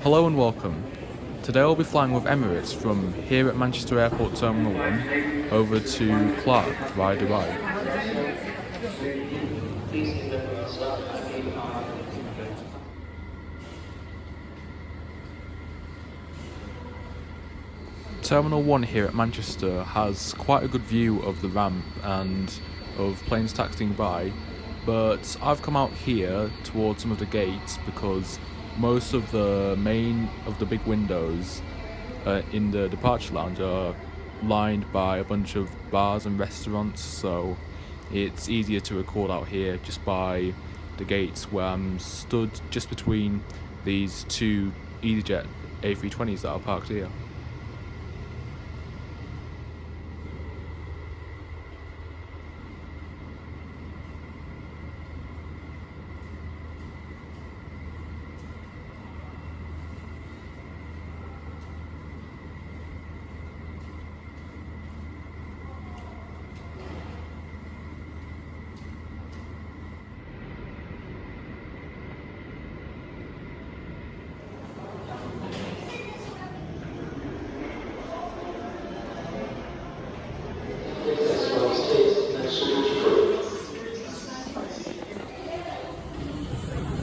Hello and welcome. Today I'll be flying with Emirates from here at Manchester Airport Terminal 1 over to Clark via Dubai. Terminal 1 here at Manchester has quite a good view of the ramp and of planes taxiing by, but I've come out here towards some of the gates because most of the big windows in the departure lounge are lined by a bunch of bars and restaurants, so it's easier to record out here just by the gates where I'm stood just between these two EasyJet A320s that are parked here.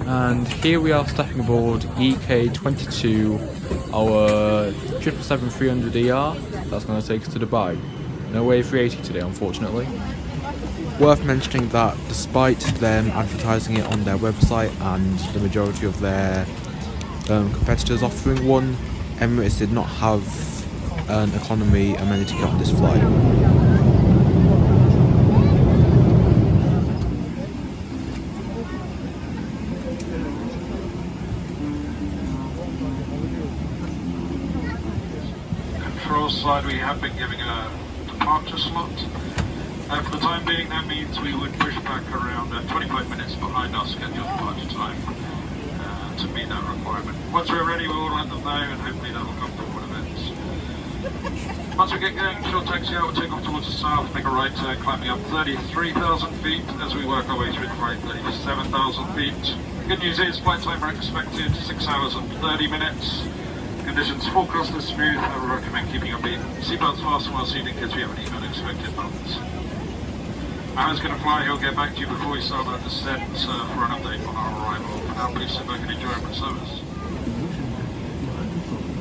And here we are stepping aboard EK22, our 777-300ER. That's going to take us to Dubai. No A380 today, unfortunately. Worth mentioning that despite them advertising it on their website and the majority of their competitors offering one, Emirates did not have an economy amenity ticket on this flight. Control side, we have been giving a departure slot. For the time being, that means we would push back around 25 minutes behind our scheduled departure time to meet that requirement. Once we're ready, we will let them know, and hopefully that will come to one events. Once we get going, short taxi out, we'll take off towards the south, make a right turn, climbing up 33,000 feet as we work our way through the flight, 37,000 feet. Good news is, flight time are expected 6 hours and 30 minutes. Conditions forecast are smooth. I would recommend keeping your seatbelts fastened while seating in case we have any unexpected bumps. Aaron's going to fly. He'll get back to you before we start our descent for an update on our arrival. For now, please sit back and enjoy our service.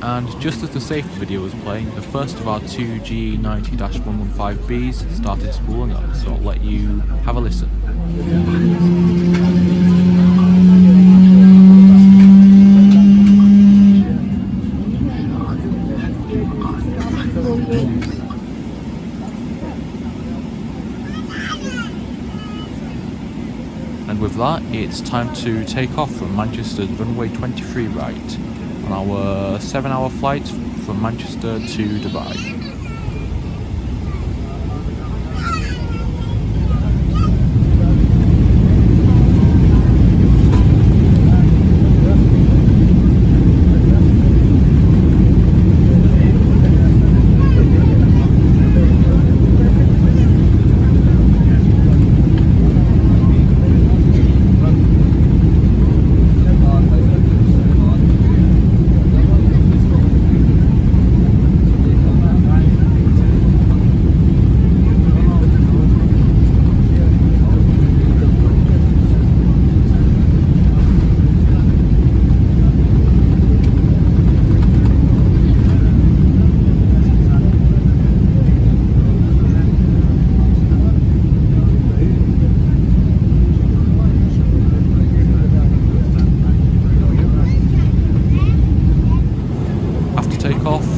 And just as the safety video was playing, the first of our two G90-115Bs started spooling up, so I'll let you have a listen. And with that, it's time to take off from Manchester's runway 23 right on our 7-hour flight from Manchester to Dubai.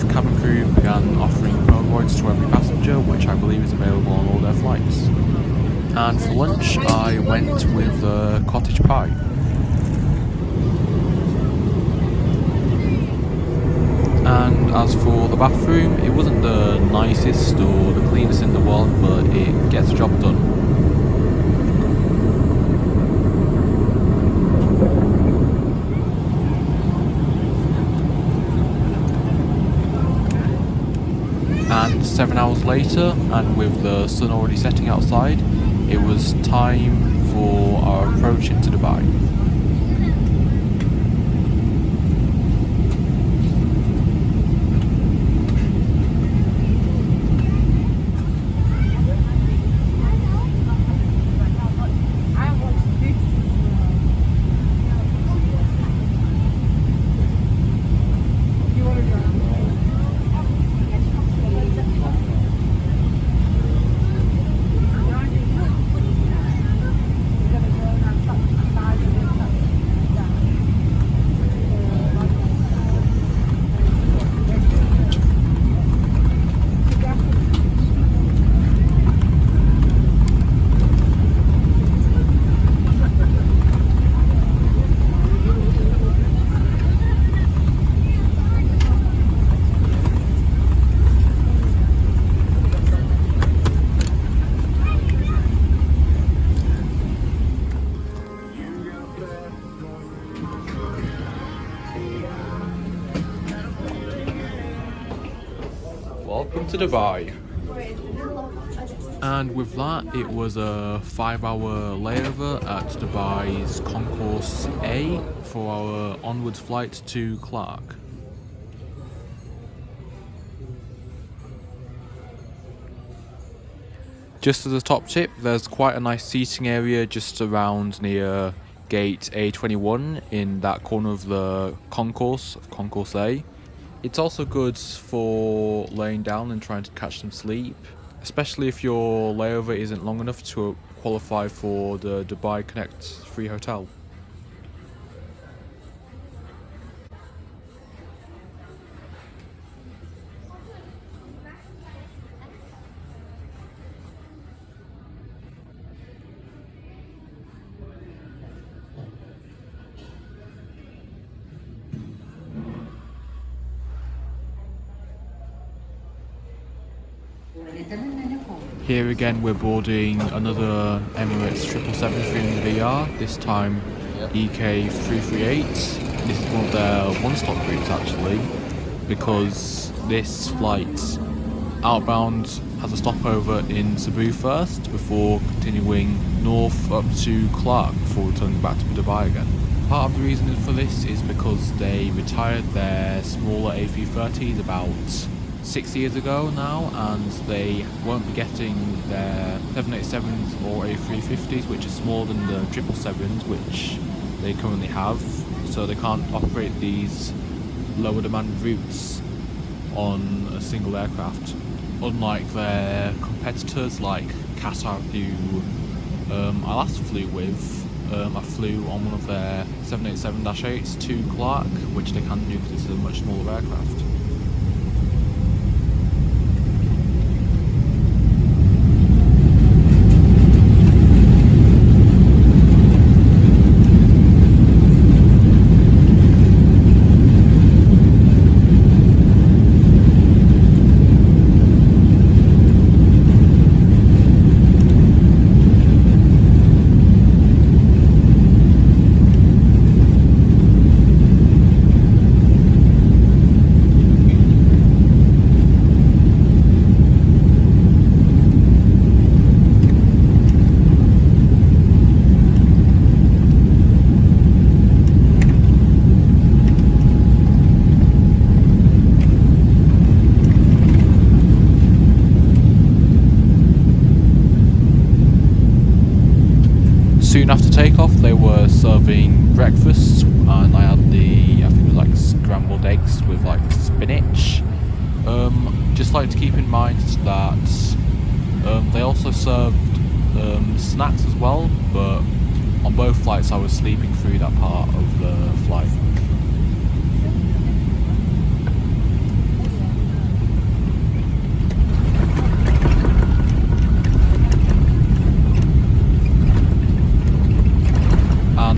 Cabin crew began offering Polaroids to every passenger, which I believe is available on all their flights. And for lunch, I went with cottage pie. And as for the bathroom, it wasn't the nicest or the cleanest in the world, but it gets the job done. And 7 hours later, and with the sun already setting outside, it was time for our approach into Dubai. Welcome to Dubai. And with that, it was a 5-hour layover at Dubai's Concourse A for our onwards flight to Clark. Just as a top tip, there's quite a nice seating area just around near gate A21 in that corner of the concourse A. It's also good for laying down and trying to catch some sleep, especially if your layover isn't long enough to qualify for the Dubai Connect free hotel. Here again we're boarding another Emirates 777-300ER, this time EK338. This is one of their one-stop routes actually, because this flight outbound has a stopover in Cebu first before continuing north up to Clark before returning back to Dubai again. Part of the reason for this is because they retired their smaller A330s about 6 years ago now, and they won't be getting their 787s or A350s, which are smaller than the 777s which they currently have, so they can't operate these lower demand routes on a single aircraft, unlike their competitors like Qatar, who I last flew with. I flew on one of their 787-8s to Clark, which they can do because this is a much smaller aircraft. Soon after takeoff, they were serving breakfast, and I had I think it was like scrambled eggs with like spinach. Just like to keep in mind that they also served snacks as well, but on both flights I was sleeping through that part of the flight.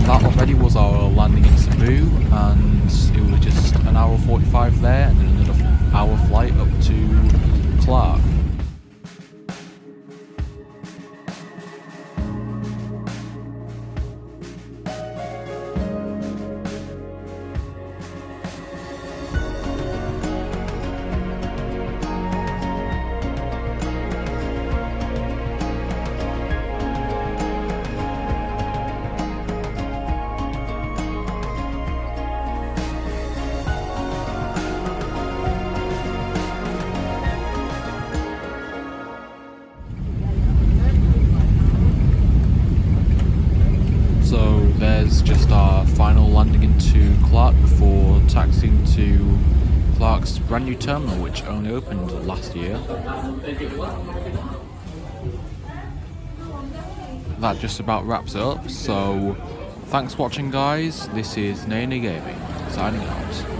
That already was our landing in Cebu, and it was just an hour 45 there and then another our flight up to Clark. So there's just our final landing into Clark before taxiing to Clark's brand new terminal, which only opened last year. That just about wraps it up, so thanks for watching guys. This is Nana Gaming, signing out.